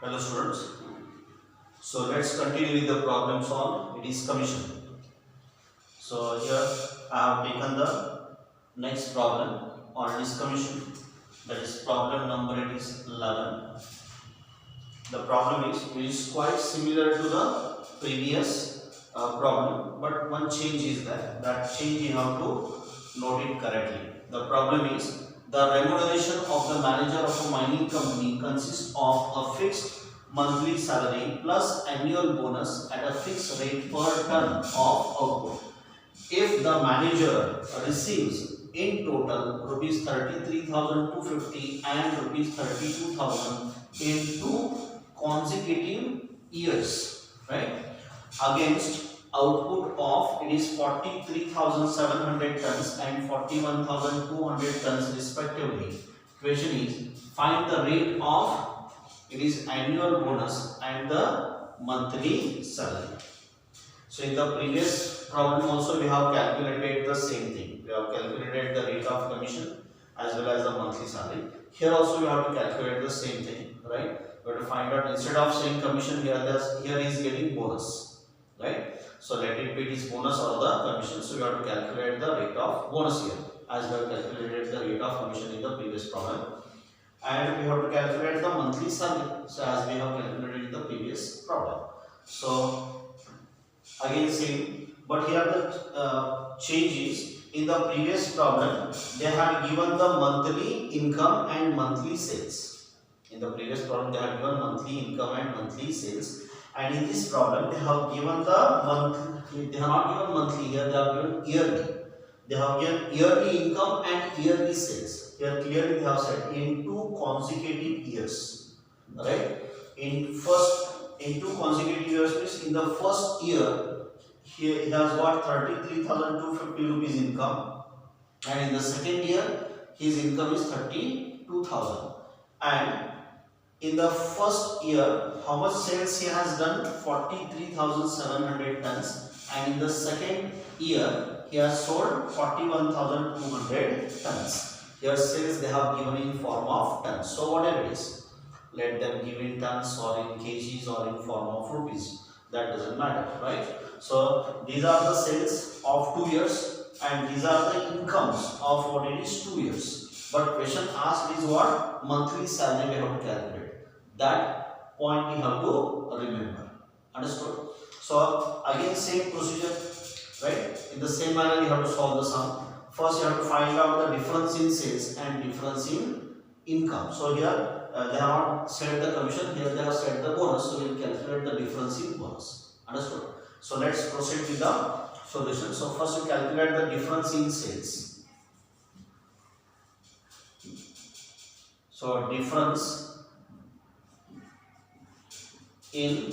Hello students. So let's continue with the problem solved. It is commission. So here I have taken the next problem on this commission. That is problem number, it is 11. The problem is quite similar to the previous problem, but one change is that change you have to note it correctly. The problem is the remuneration of the manager of a mining company consists of a fixed monthly salary plus annual bonus at a fixed rate per ton of output. If the manager receives in total rupees 33,250 and rupees 32,000 in 2 consecutive years, right, against output of it is 43,700 tons and 41,200 tons respectively. Question is, find the rate of it is annual bonus and the monthly salary. So in the previous problem also we have calculated the same thing. We have calculated the rate of commission as well as the monthly salary. Here also we have to calculate the same thing, right? We have to find out, instead of saying commission, here is getting bonus, right? So let it be this bonus or the commission. So we have to calculate the rate of bonus here, as we have calculated the rate of commission in the previous problem. And we have to calculate the monthly salary, so as we have calculated in the previous problem. So again same, but here the change is, in the previous problem they had given the monthly income and monthly sales. In the previous problem they had given monthly income and monthly sales, and in this problem they have given the monthly, they have not given monthly here, they have given yearly. They have given yearly income and yearly sales. Here clearly they have said in 2 consecutive years, right? In 2 consecutive years means in the first year he has got 33,250 rupees income, and in the second year his income is 32,000, and in the first year how much sales he has done? 43,700 tons, and in the second year he has sold 41,200 tons. Here sales they have given in form of tons. So whatever it is, let them give in tons or in kgs or in form of rupees. That doesn't matter, right? So these are the sales of 2 years, and these are the incomes of what it is 2 years. But question asked is what? Monthly salary we have to calculate. That point we have to remember. Understood? So again same procedure, right? In the same manner you have to solve the sum. First you have to find out the difference in sales and difference in income. So here they have not set the commission, here they have set the bonus. So we will calculate the difference in bonus. Understood? So let's proceed with the solution. So first we calculate the difference in sales. So difference in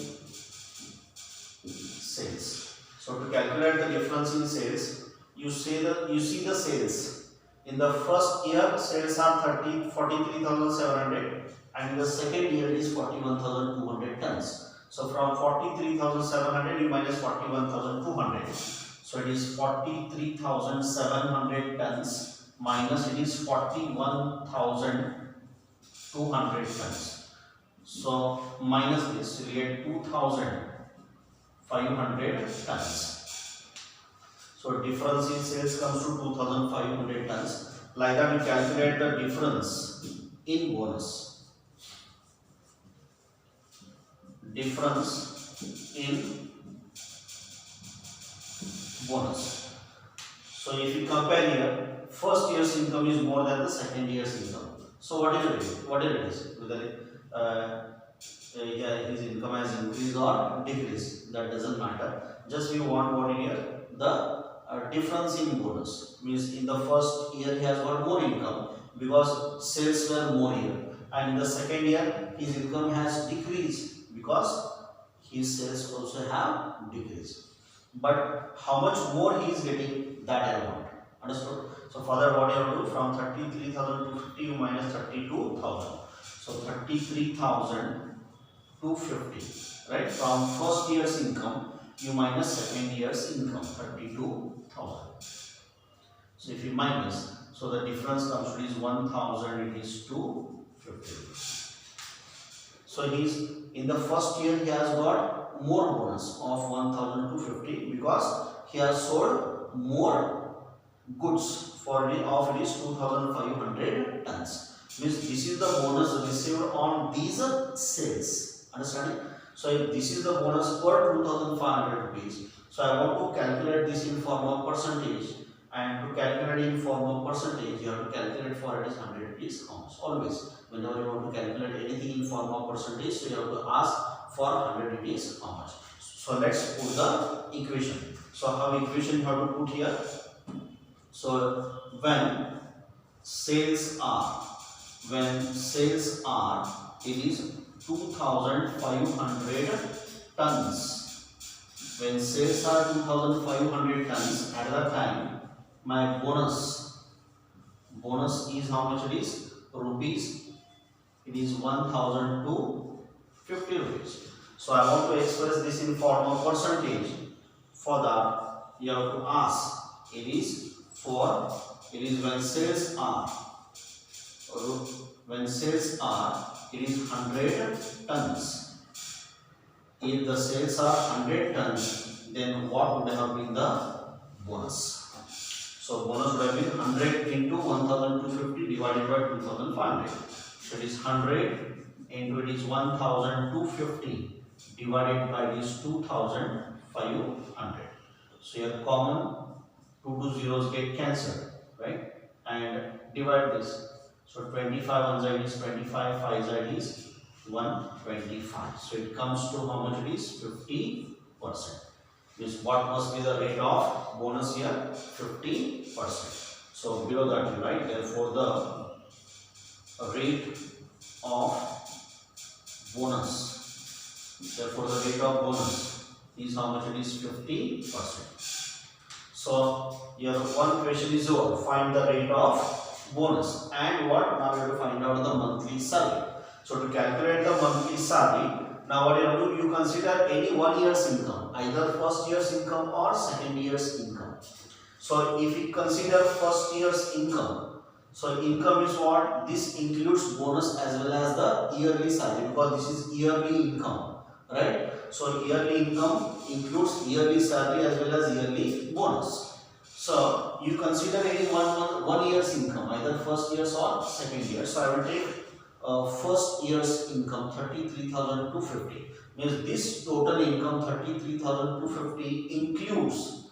sales. So to calculate the difference in sales, you see the sales. In the first year sales are 43,700, and in the second year it is 41,200 tons. So from 43,700 you minus 41,200. So it is 43,700 tons minus it is 41,200 tons. So minus this, you get 2,500 tons. So difference in sales comes to 2,500 tons. Like that we calculate the difference in bonus. Difference in bonus. So if you compare here, first year's income is more than the second year's income. So whatever it is, whether his income has increased or decreased, that doesn't matter. Just we want what here, the difference in bonus, means in the first year he has got more income because sales were more here, and in the second year his income has decreased because his sales also have decreased. But how much more he is getting, that I want. Understood? So further what you have to do, from 33,250 you minus 32,000. So 33,250, right? From first year's income you minus second year's income, 32,000. So if you minus, so the difference comes to is 1,000, it is 250. So So he's in the first year he has got more bonus of 1250 because he has sold more goods for the of it is 2500 tons. Means this is the bonus received on these sales. Understanding? So if this is the bonus per 2500 rupees. So I want to calculate this in form of percentage, and to calculate in form of percentage you have to calculate for it is 100 rupees how much. Always whenever you want to calculate anything in form of percentage, so you have to ask for 100 rupees how much. So let's put the equation. So how equation you have to put here? So when sales are it is 2500 tons. When sales are 2500 tons, at that time my bonus is how much it is? Rupees. It is 1250 rupees. So I want to express this in form of percentage. For that you have to ask it is when sales are it is 100 tons. If the sales are 100 tons, then what would have been the bonus? So bonus would have been 100 into 1250 divided by 2500. So it is 100 into it is 1250 divided by this 2500. So your common 2 zeros get cancelled, right? And divide this. So 25 on side is 25, 5 side is 125. So it comes to how much it is? 50%. Means what must be the rate of bonus here? 50%. So below that you write, therefore the rate of bonus. Therefore the rate of bonus is how much it is? 50%. So your one question is over. Find the rate of bonus. And what? Now you have to find out the monthly salary. So to calculate the monthly salary, now what you have to do, you consider any 1 year's income, either first year's income or second year's income. So if you consider first year's income, so income is what? This includes bonus as well as the yearly salary, because this is yearly income, right? So yearly income includes yearly salary as well as yearly bonus. So you consider any one year's income, either first year's or second year. So I will take first year's income 33,250. Means this total income 33,250 includes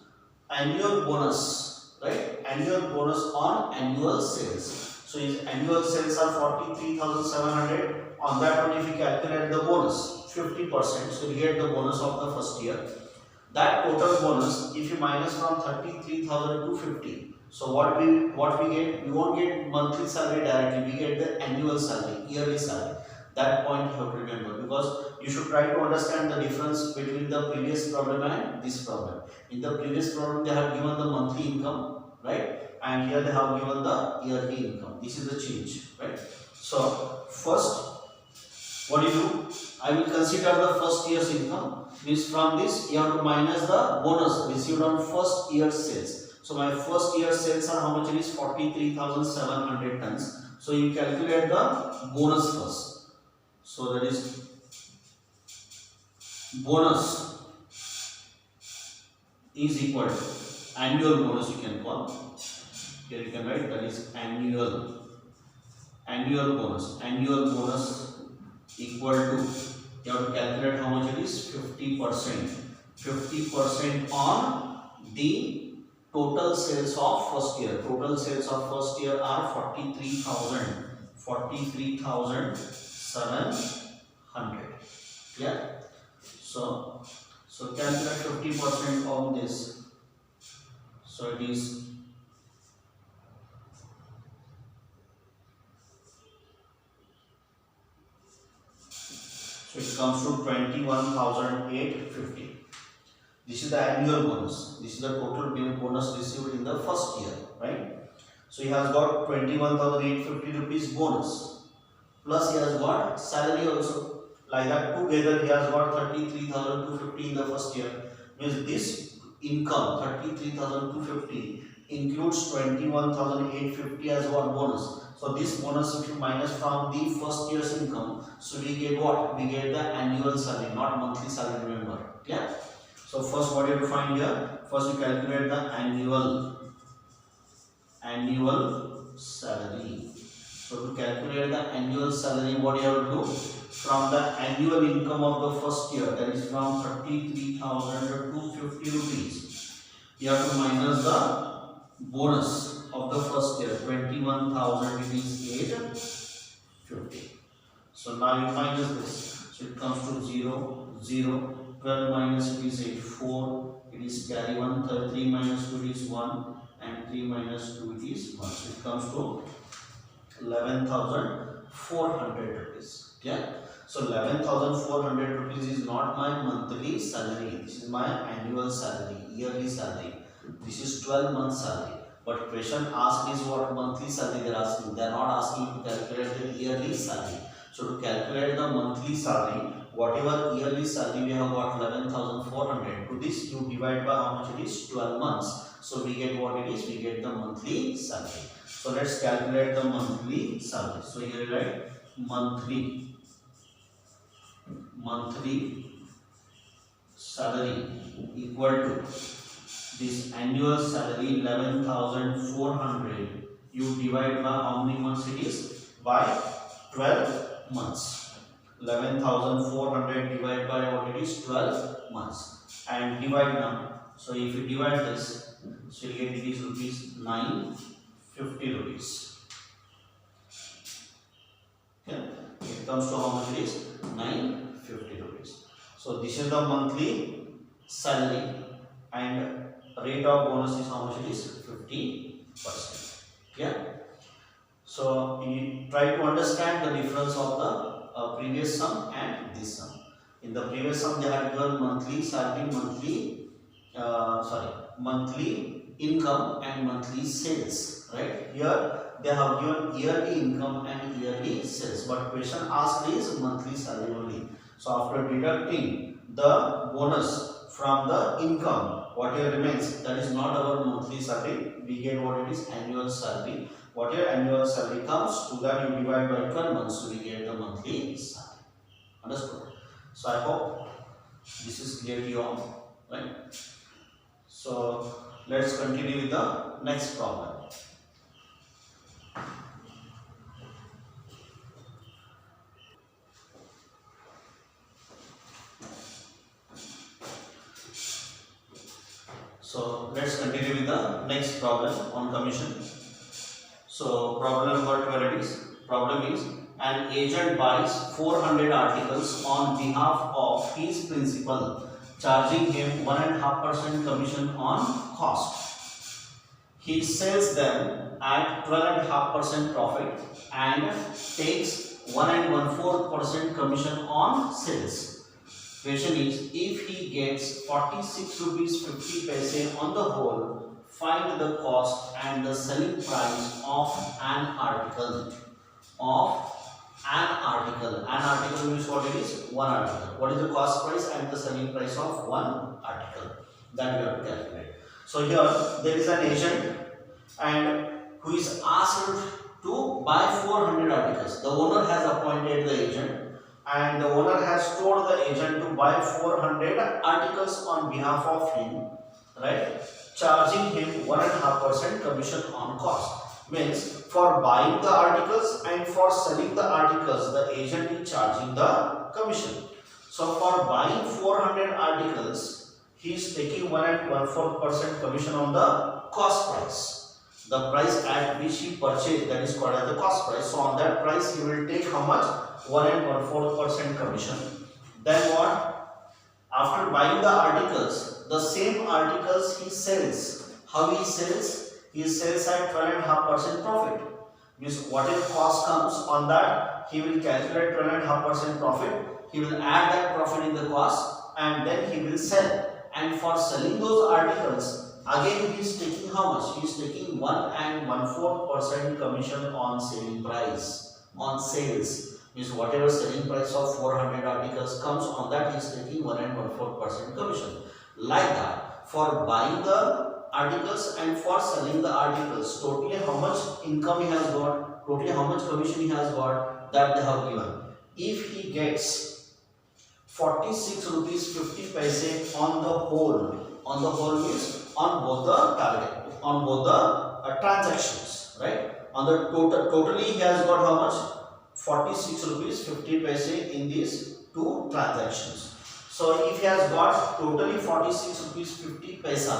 annual bonus, right? Annual bonus on annual sales. So his annual sales are 43,700. On that one, if you calculate the bonus 50%, so you get the bonus of the first year. That total bonus, if you minus from 33,250, so what we get? We won't get monthly salary directly. We get the annual salary, yearly salary. That point you have to remember, because you should try to understand the difference between the previous problem and this problem. In the previous problem, they have given the monthly income, right? And here they have given the yearly income. This is the change, right? So first, what do you do? I will consider the first year's income. Means from this you have to minus the bonus received on first year's sales. So my first year sales are how much it is? 43,700 tons. So you calculate the bonus first. So that is bonus is equal to annual bonus, you can call. Here you can write that is annual bonus. Annual bonus equal to, you have to calculate how much it is? 50%. 50% on the total sales of first year. Total sales of first year are 43,700. Yeah. So calculate 50% of this. So it is it comes to 21,850. This is the annual bonus. This is the total bonus received in the first year, right? So he has got 21,850 rupees bonus. Plus he has got salary also. Like that together he has got 33,250 in the first year. Means this income 33,250 includes 21,850 as one bonus. So this bonus if you minus from the first year's income, so we get what? We get the annual salary, not monthly salary, remember. Yeah. So first what you have to find here? First you calculate the annual salary. So to calculate the annual salary, what you have to do? From the annual income of the first year, that is from 33,250 rupees, you have to minus the bonus of the first year, 21,850. So now you minus this, so it comes to 0, 0, 12 minus it is 8, 4, it is carry 1, 3 minus 2 is 1, and 3 minus 2 it is 1. So it comes to 11,400 rupees. Yeah. So 11,400 rupees is not my monthly salary. This is my annual salary, yearly salary. This is 12 months salary. But question asked is what monthly salary they are asking. They are not asking to calculate the yearly salary. So to calculate the monthly salary, whatever yearly salary we have got 11,400. To this you divide by how much it is? 12 months. So we get what it is? We get the monthly salary. So let's calculate the monthly salary. So here you write monthly salary equal to this annual salary 11,400. You divide by how many months it is? By 12 months. 11,400 divided by what it is? 12 months. And divide now. So if you divide this, so you get it is rupees 950 rupees. Okay. It comes to how much it is? 950 rupees. So this is the monthly salary, and rate of bonus is how much it is? 50%. Yeah. So you try to understand the difference of the previous sum and this sum. In the previous sum they had given monthly salary, monthly income and monthly sales, right? Here they have given yearly income and yearly sales, but question asked is monthly salary only. So after deducting the bonus from the income, whatever remains, that is not our monthly salary. We get what it is? Annual salary. Whatever annual salary comes, to that you divide by 12 months, so we get the monthly salary. Understood? So I hope this is clear to you all, right? So let's continue with the next problem. So let's continue with the next problem on commission. So problem number 12 is an agent buys 400 articles on behalf of his principal, charging him 1.5% commission on cost. He sells them at 12.5% profit and takes 1 1/4% commission on sales. Question is, if he gets 46 rupees 50 paise on the whole, find the cost and the selling price of an article. An article means what it is? One article. What is the cost price and the selling price of one article? That we have to calculate. So here there is an agent and who is asked to buy 400 articles. The owner has appointed the agent, and the owner has told the agent to buy 400 articles on behalf of him, right? Charging him 1.5% commission on cost. Means for buying the articles and for selling the articles, the agent is charging the commission. So for buying 400 articles, he is taking 1 1/4% commission on the cost price. The price at which he purchased, that is called as the cost price. So on that price, he will take how much? 1 1/4% commission. Then what? After buying the articles, the same articles he sells. How he sells? He sells at 12.5% profit. Means whatever cost comes on that, he will calculate 12.5% profit. He will add that profit in the cost and then he will sell. And for selling those articles, again he is taking how much? He is taking 1 1/4% commission on selling price, on sales. Means whatever selling price of 400 articles comes, on that he is taking 1 1/4% commission. Like that, for buying the articles and for selling the articles, totally how much income he has got? totally how much commission he has got, that they have given. If he gets 46 rupees 50 paise on the whole means on both the target, on both the transactions, right? On the totally he has got how much? 46 rupees 50 paise in these two transactions. So if he has got totally 46 rupees 50 paisa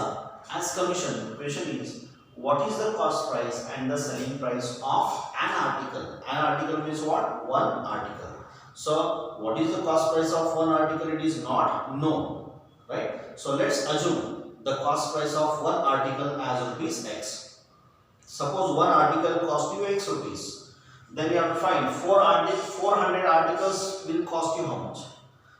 as commission, the question is what is the cost price and the selling price of an article? An article means what? One article. So what is the cost price of one article? It is not known, right? So let's assume the cost price of one article as rupees X. Suppose one article cost you X rupees. Then you have to find 400 articles will cost you how much?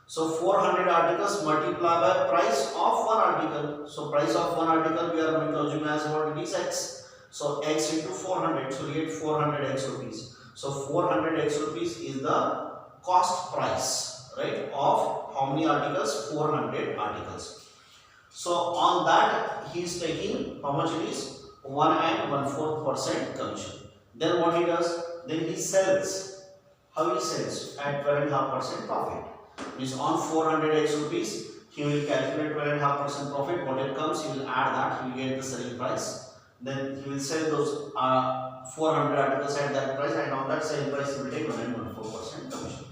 So 400 articles multiplied by price of one article. So price of one article we are going to assume as what it is X. So X into 400. So we get 400 X rupees. So 400 X rupees is the cost price, right, of how many articles? 400 articles. So on that he is taking how much it is? 1 and 1/4% commission. Then what he does? Then he sells. How he sells? At 12.5% profit. Means on 400 X rupees he will calculate 12.5% profit. Whatever comes he will add that, he will get the selling price. Then he will sell those 400 articles at that price, and on that selling price he will take 1 and 1/4% commission.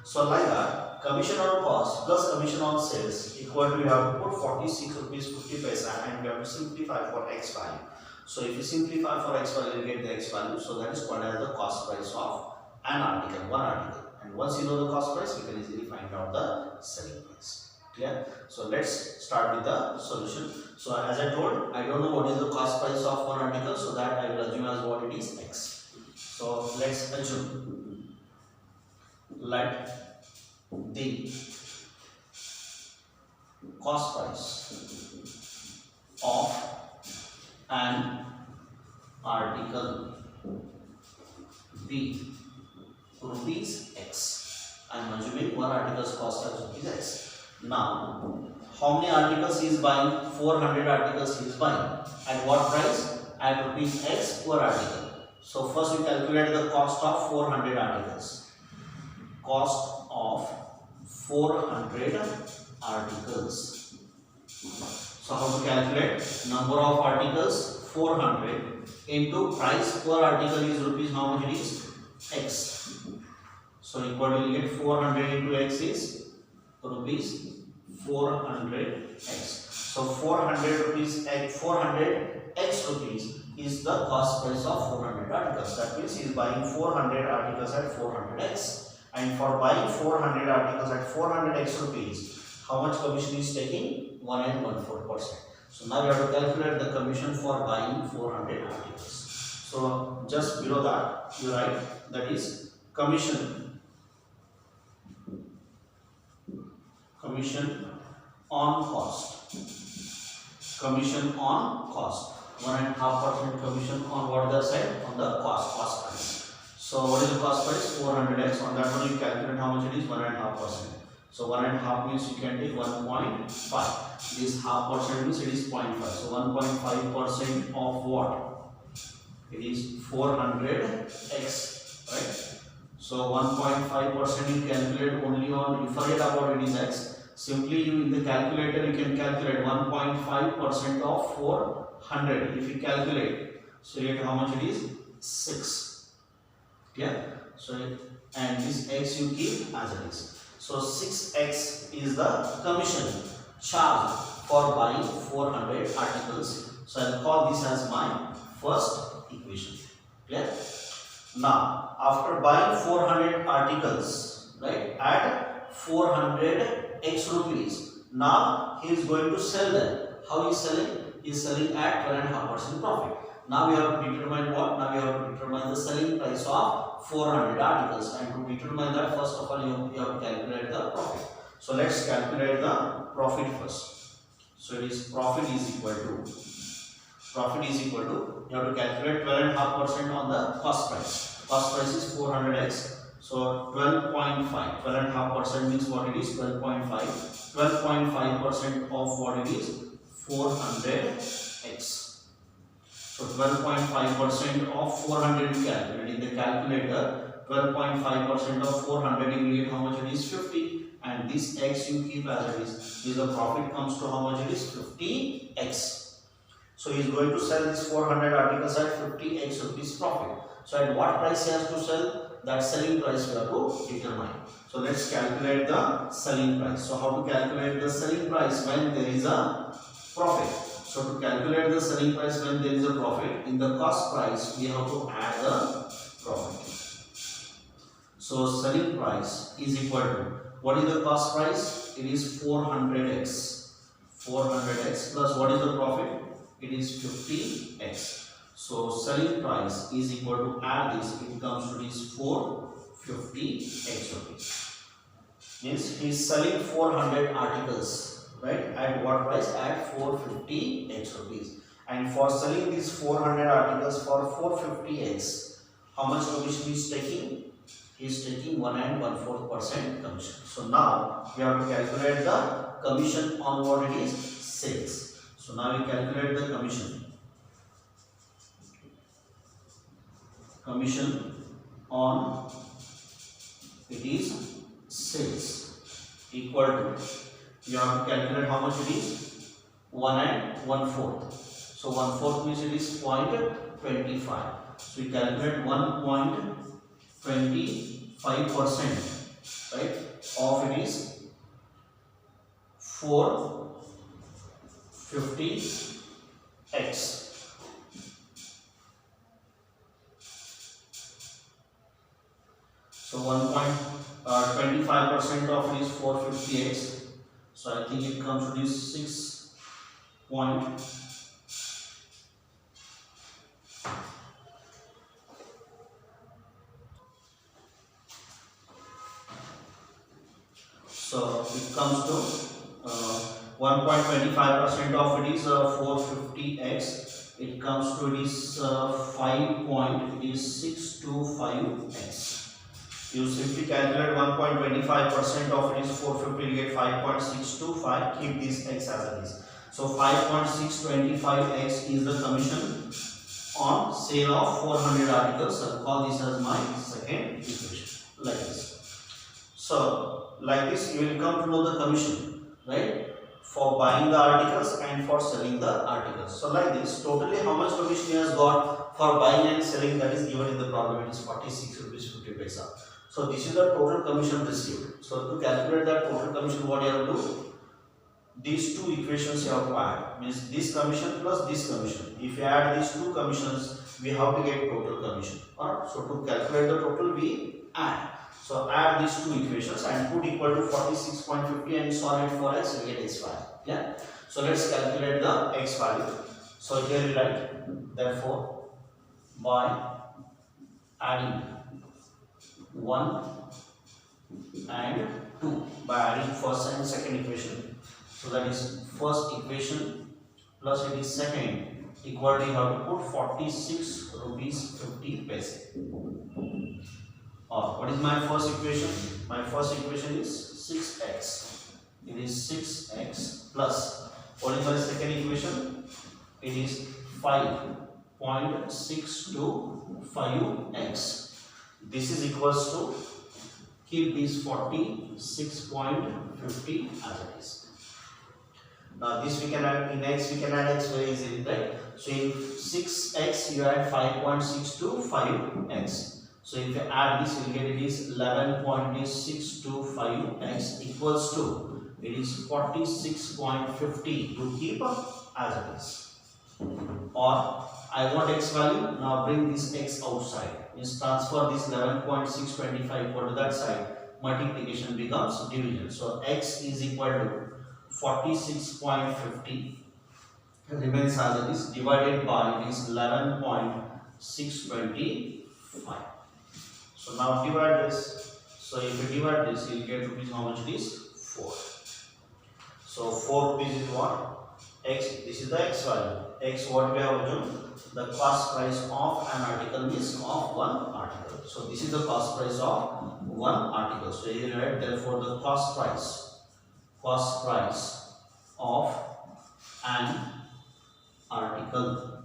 So like that, commission on cost plus commission on sales equal to, you have to put 46 rupees 50 paisa and you have to simplify for X value. So if you simplify for X value, you get the X value. So that is called as the cost price of an article, one article. And once you know the cost price, you can easily find out the selling price. Clear? So let's start with the solution. So as I told, I don't know what is the cost price of one article, so that I will assume as what it is X. So let's assume, let the cost price of an article be rupees X. I am assuming one article's cost as rupees X. Now, how many articles he is buying? 400 articles he is buying. At what price? At rupees X per article. So first we calculate the cost of 400 articles. Cost of 400 articles. So how to calculate? Number of articles 400 into price per article is rupees, how much it is? X. So equal to, you get 400 into X is rupees 400 X. So 400 rupees X, 400 X rupees is the cost price of 400 articles. That means he is buying 400 articles at 400 X. And for buying 400 articles at 400 X rupees, how much commission is taking? 1 and 1/4%. So now we have to calculate the commission for buying 400 articles. So just below that you write, that is commission on cost. Commission on cost. 1.5% commission on what the side? On the cost price. So what is the cost price? 400x. On that one you calculate how much it is? 1.5%. So 1.5 means you can take 1.5. This half percent means it is 0.5. So 1.5% of what? It is 400x, right? So 1.5% you calculate only on, you forget about it is x. Simply you in the calculator you can calculate 1.5% of 400. If you calculate, so you get how much it is? 6. Yeah. So and this x you keep as it is. So 6x is the commission charge for buying 400 articles. So I'll call this as my first equation. Clear? Now, after buying 400 articles, right, at 400 X rupees, now he is going to sell them. How he is selling? He is selling at 12.5% profit. Now we have to determine what? Now we have to determine the selling price of 400 articles, and to determine that, first of all you have to calculate the profit. So let's calculate the profit first. So it is profit is equal to, you have to calculate 12.5% on the cost price. Cost price is 400x. So 12.5, 12.5% means what it is? 12.5. 12.5% of what it is? 400x. So 12.5% of 400 you calculate in the calculator. 12.5% of 400 you will get how much it is 50, and this x you keep as it is. This the profit comes to how much it is 50x. So he is going to sell this 400 articles at 50x rupees profit. So at what price he has to sell? That selling price we have to determine. So let's calculate the selling price. So how to calculate the selling price when there is a profit? So to calculate the selling price when there is a profit, in the cost price we have to add the profit. So selling price is equal to, what is the cost price? It is 400x. 400x plus what is the profit? It is 50x. So selling price is equal to, add this, it comes to this 450x rupees. Means he is selling 400 articles, right? At what price? At 450x rupees. And for selling these 400 articles for 450x, how much commission he is taking? He is taking 1 1/4% commission. So now we have to calculate the commission on what it is? Sales. So now we calculate the commission. Commission on it is sales equal to, you have to calculate how much it is? 1 1/4. So 1/4 means it is 0.25. So we calculate 1.25%, right, of it is 450x. So 1.25% of it is 450x. So I think it comes to this 6 point. So it comes to 1.25% of it is 450x. It comes to this 5.625x. You simply calculate 1.25% of it is 450, you get 5.625. Keep this x as it is. So 5.625x is the commission on sale of 400 articles. I'll call this as my second equation, like this. So like this you will come to know the commission, right, for buying the articles and for selling the articles. So like this, totally how much commission he has got for buying and selling, that is given in the problem. It is 46 rupees 50 paisa. So this is the total commission received. So to calculate that total commission, what you have to do? These two equations you have to add. Means this commission plus this commission. If you add these two commissions, we have to get total commission. Alright. So to calculate the total, we add. So add these two equations and put equal to 46.50 and solve it for x, we get x value. Yeah. So let's calculate the x value. So here we write, therefore, by adding 1 and 2, by adding first and second equation. So that is first equation plus it is second equal to, you have to put 46 rupees 50 paise. Or what is my first equation? My first equation is 6x. It is 6x plus, what is my second equation? It is 5.625x. This is equals to, keep this 46.50 as it is. Now this we can add in x, we can add x very easily, right? So in 6x you add 5.625x. So if you add this, you will get it is 11.625x equals to, it is 46.50 to keep as it is. Or I want x value, now bring this x outside. Means transfer this 11.625 equal to that side, multiplication becomes division. So x is equal to 46.50 remains as it is, divided by this 11.625. So now divide this. So if you divide this, you will get rupees, how much it is? 4. So 4 rupees is what? X. This is the x value. X, what we have assumed? The cost price of an article is of one article. So this is the cost price of one article. So here you write, therefore the cost price of an article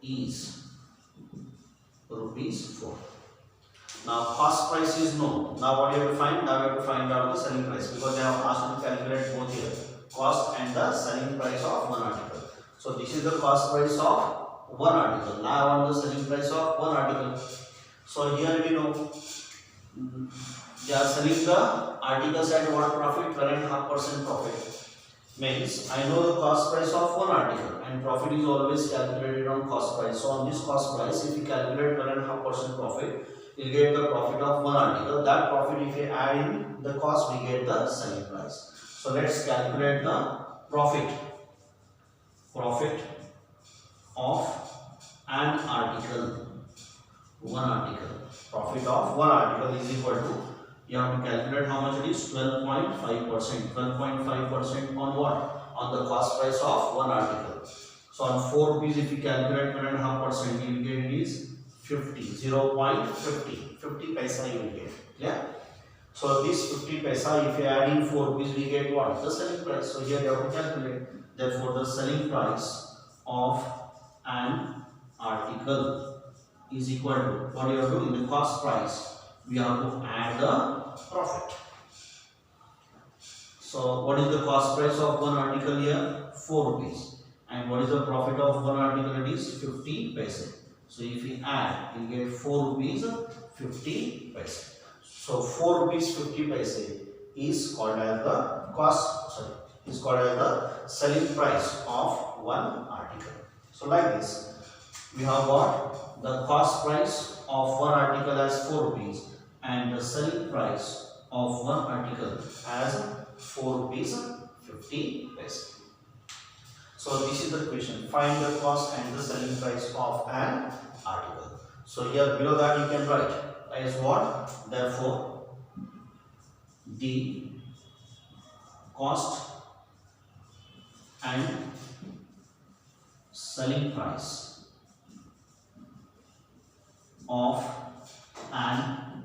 is rupees 4. Now cost price is known. Now what you have to find? Now you have to find out the selling price, because they have asked you to calculate both here, cost and the selling price of one article. So this is the cost price of one article. Now I want the selling price of one article. So here we know they are selling the articles at what profit? 12.5% profit. Means I know the cost price of one article, and profit is always calculated on cost price. So on this cost price, if you calculate 12.5% profit, you get the profit of one article. That profit, if you add in the cost, we get the selling price. So let's calculate the profit. Profit of an article. One article. Profit of one article is equal to, you have to calculate how much it is, 12.5%. 12.5% on what? On the cost price of one article. So on 4 rupees, if you calculate 12.5%, you will get is 50. 0.50. 50 paisa you will get. Yeah. So this 50 paisa, if you add in 4 rupees, we get what? The selling price. So here you have to calculate. Therefore, the selling price of an article is equal to, what you have to do in the cost price, we have to add the profit. So what is the cost price of one article here? 4 rupees. And what is the profit of one article? It is 50 paise. So if we add, we get 4 rupees 50 paise. So 4 rupees 50 paise is called as the cost, is called as the selling price of one article. So like this, we have got the cost price of one article as 4 rupees and the selling price of one article as 4 rupees 50 paise. So this is the question. Find the cost and the selling price of an article. So here below that you can write as what? Therefore, the cost and selling price of an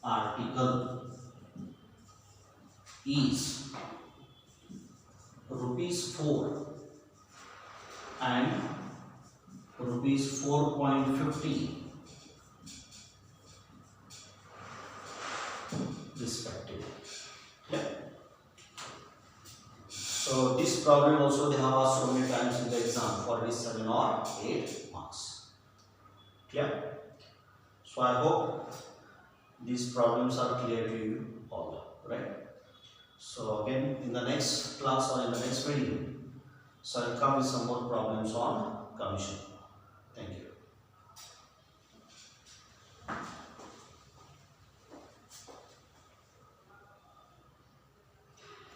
article is rupees 4 and rupees 4.50 respectively. Yeah. So this problem also they have asked so many times in the exam for this 7 or 8 marks. Yeah. So I hope these problems are clear to you all, right? So again in the next class or in the next video, so I'll come with some more problems on commission.